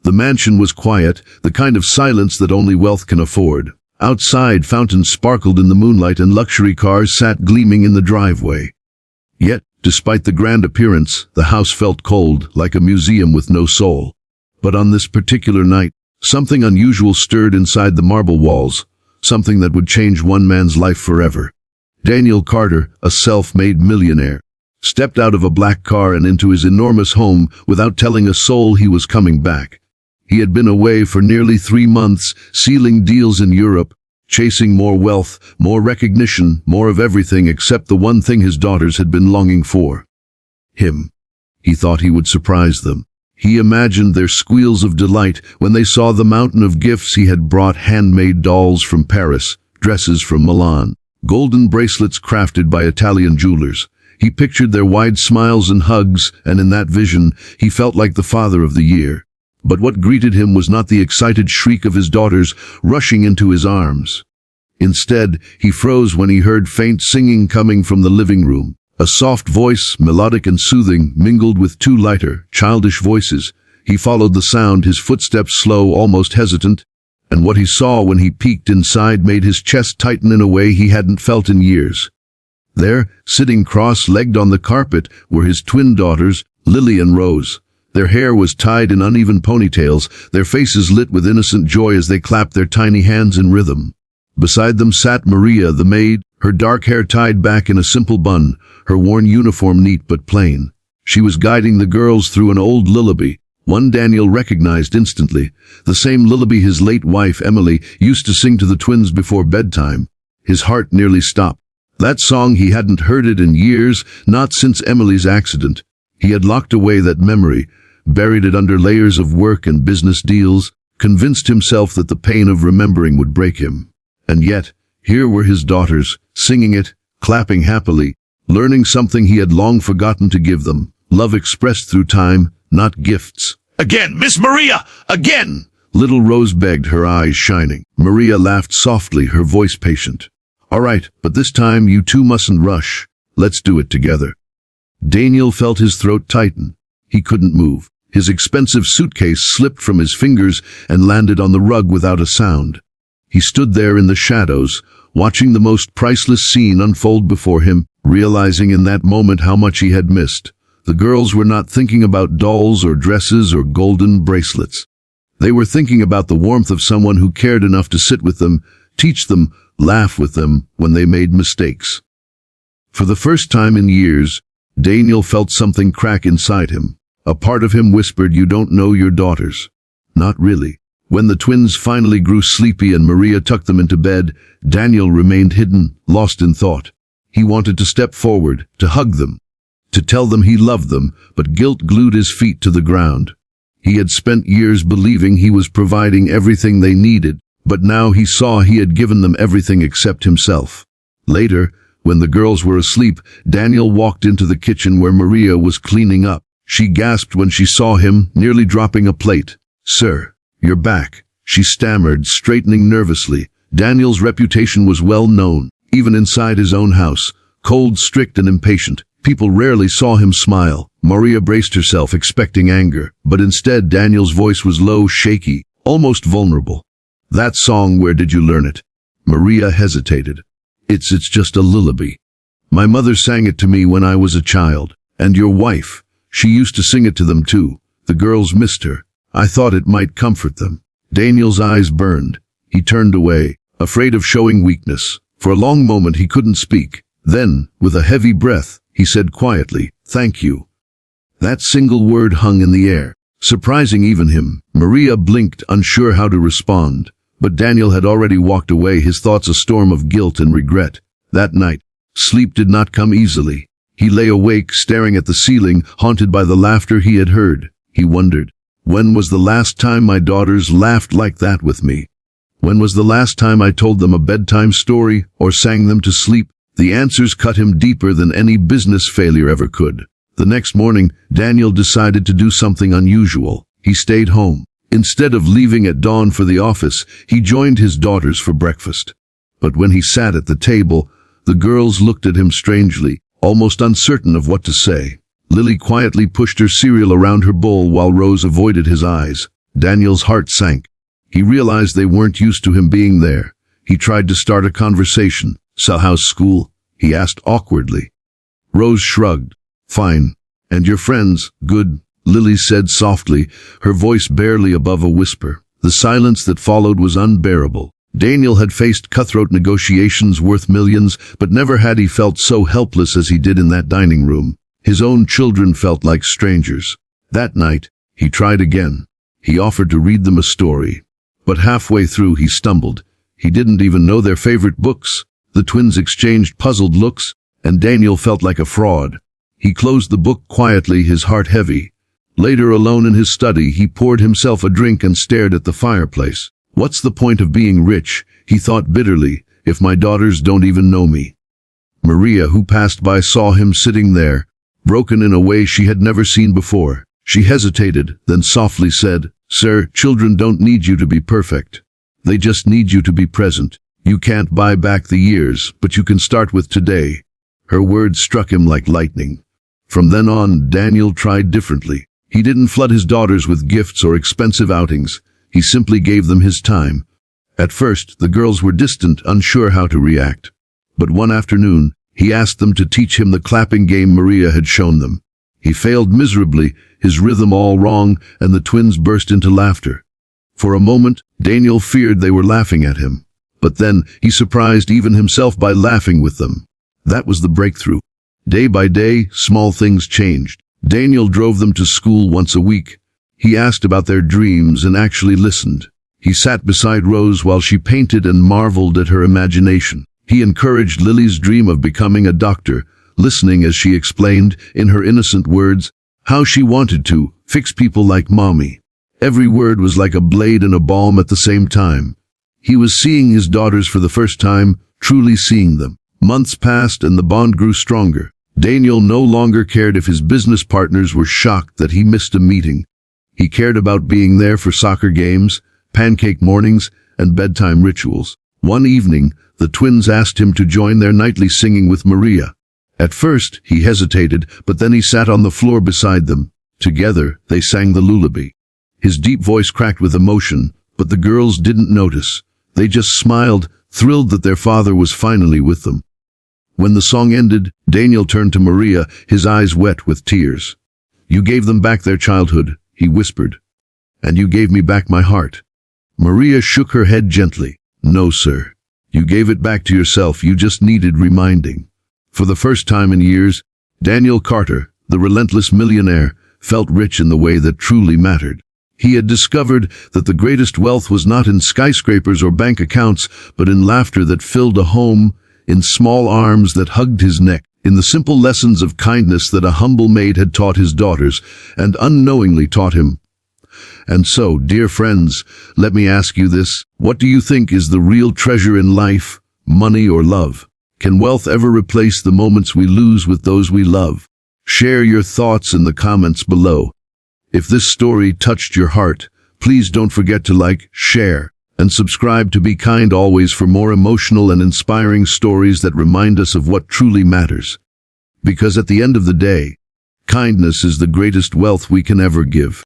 The mansion was quiet, the kind of silence that only wealth can afford. Outside, fountains sparkled in the moonlight and luxury cars sat gleaming in the driveway. Yet, despite the grand appearance, the house felt cold, like a museum with no soul. But on this particular night, something unusual stirred inside the marble walls, something that would change one man's life forever. Daniel Carter, a self-made millionaire, stepped out of a black car and into his enormous home without telling a soul he was coming back. He had been away for nearly 3 months, sealing deals in Europe, chasing more wealth, more recognition, more of everything except the one thing his daughters had been longing for. Him. He thought he would surprise them. He imagined their squeals of delight when they saw the mountain of gifts he had brought: handmade dolls from Paris, dresses from Milan, golden bracelets crafted by Italian jewelers. He pictured their wide smiles and hugs, and in that vision, he felt like the father of the year. But what greeted him was not the excited shriek of his daughters rushing into his arms. Instead, he froze when he heard faint singing coming from the living room. A soft voice, melodic and soothing, mingled with 2 lighter, childish voices. He followed the sound, his footsteps slow, almost hesitant, and what he saw when he peeked inside made his chest tighten in a way he hadn't felt in years. There, sitting cross-legged on the carpet, were his twin daughters, Lily and Rose. Their hair was tied in uneven ponytails, their faces lit with innocent joy as they clapped their tiny hands in rhythm. Beside them sat Maria, the maid, her dark hair tied back in a simple bun, her worn uniform neat but plain. She was guiding the girls through an old lullaby, one Daniel recognized instantly, the same lullaby his late wife, Emily, used to sing to the twins before bedtime. His heart nearly stopped. That song, he hadn't heard it in years, not since Emily's accident. He had locked away that memory, buried it under layers of work and business deals, convinced himself that the pain of remembering would break him. And yet, here were his daughters, singing it, clapping happily, learning something he had long forgotten to give them: love expressed through time, not gifts. "Again, Miss Maria! Again!" Little Rose begged, her eyes shining. Maria laughed softly, her voice patient. "All right, but this time you two mustn't rush. Let's do it together." Daniel felt his throat tighten. He couldn't move. His expensive suitcase slipped from his fingers and landed on the rug without a sound. He stood there in the shadows, watching the most priceless scene unfold before him, realizing in that moment how much he had missed. The girls were not thinking about dolls or dresses or golden bracelets. They were thinking about the warmth of someone who cared enough to sit with them, teach them, laugh with them when they made mistakes. For the first time in years, Daniel felt something crack inside him. A part of him whispered, "You don't know your daughters." Not really. When the twins finally grew sleepy and Maria tucked them into bed, Daniel remained hidden, lost in thought. He wanted to step forward, to hug them, to tell them he loved them, but guilt glued his feet to the ground. He had spent years believing he was providing everything they needed, but now he saw he had given them everything except himself. Later, when the girls were asleep, Daniel walked into the kitchen where Maria was cleaning up. She gasped when she saw him, nearly dropping a plate. "Sir, you're back," she stammered, straightening nervously. Daniel's reputation was well known, even inside his own house. Cold, strict, and impatient. People rarely saw him smile. Maria braced herself, expecting anger, but instead Daniel's voice was low, shaky, almost vulnerable. "That song, where did you learn it?" Maria hesitated. It's just a lullaby. My mother sang it to me when I was a child. And your wife, she used to sing it to them too. The girls missed her. I thought it might comfort them." Daniel's eyes burned. He turned away, afraid of showing weakness. For a long moment he couldn't speak. Then, with a heavy breath, he said quietly, "Thank you." That single word hung in the air, surprising even him. Maria blinked, unsure how to respond. But Daniel had already walked away, his thoughts a storm of guilt and regret. That night, sleep did not come easily. He lay awake, staring at the ceiling, haunted by the laughter he had heard. He wondered, when was the last time my daughters laughed like that with me? When was the last time I told them a bedtime story or sang them to sleep? The answers cut him deeper than any business failure ever could. The next morning, Daniel decided to do something unusual. He stayed home. Instead of leaving at dawn for the office, he joined his daughters for breakfast. But when he sat at the table, the girls looked at him strangely, almost uncertain of what to say. Lily quietly pushed her cereal around her bowl while Rose avoided his eyes. Daniel's heart sank. He realized they weren't used to him being there. He tried to start a conversation. "So how's school?" he asked awkwardly. Rose shrugged. "Fine. And your friends?" "Good," Lily said softly, her voice barely above a whisper. The silence that followed was unbearable. Daniel had faced cutthroat negotiations worth millions, but never had he felt so helpless as he did in that dining room. His own children felt like strangers. That night, he tried again. He offered to read them a story. But halfway through he stumbled. He didn't even know their favorite books. The twins exchanged puzzled looks, and Daniel felt like a fraud. He closed the book quietly, his heart heavy. Later, alone in his study, he poured himself a drink and stared at the fireplace. "What's the point of being rich?" he thought bitterly, "if my daughters don't even know me?" Maria, who passed by, saw him sitting there, broken in a way she had never seen before. She hesitated, then softly said, "Sir, children don't need you to be perfect. They just need you to be present. You can't buy back the years, but you can start with today." Her words struck him like lightning. From then on, Daniel tried differently. He didn't flood his daughters with gifts or expensive outings. He simply gave them his time. At first, the girls were distant, unsure how to react. But one afternoon, he asked them to teach him the clapping game Maria had shown them. He failed miserably, his rhythm all wrong, and the twins burst into laughter. For a moment, Daniel feared they were laughing at him. But then, he surprised even himself by laughing with them. That was the breakthrough. Day by day, small things changed. Daniel drove them to school once a week. He asked about their dreams and actually listened. He sat beside Rose while she painted and marveled at her imagination. He encouraged Lily's dream of becoming a doctor, listening as she explained, in her innocent words, how she wanted to fix people like Mommy. Every word was like a blade and a balm at the same time. He was seeing his daughters for the first time, truly seeing them. Months passed and the bond grew stronger. Daniel no longer cared if his business partners were shocked that he missed a meeting. He cared about being there for soccer games, pancake mornings, and bedtime rituals. One evening, the twins asked him to join their nightly singing with Maria. At first, he hesitated, but then he sat on the floor beside them. Together, they sang the lullaby. His deep voice cracked with emotion, but the girls didn't notice. They just smiled, thrilled that their father was finally with them. When the song ended, Daniel turned to Maria, his eyes wet with tears. "You gave them back their childhood," he whispered. "And you gave me back my heart." Maria shook her head gently. "No, sir. You gave it back to yourself. You just needed reminding." For the first time in years, Daniel Carter, the relentless millionaire, felt rich in the way that truly mattered. He had discovered that the greatest wealth was not in skyscrapers or bank accounts, but in laughter that filled a home, in small arms that hugged his neck, in the simple lessons of kindness that a humble maid had taught his daughters, and unknowingly taught him. And so, dear friends, let me ask you this. What do you think is the real treasure in life, money or love? Can wealth ever replace the moments we lose with those we love? Share your thoughts in the comments below. If this story touched your heart, please don't forget to like, share, and subscribe to Be Kind Always for more emotional and inspiring stories that remind us of what truly matters. Because at the end of the day, kindness is the greatest wealth we can ever give.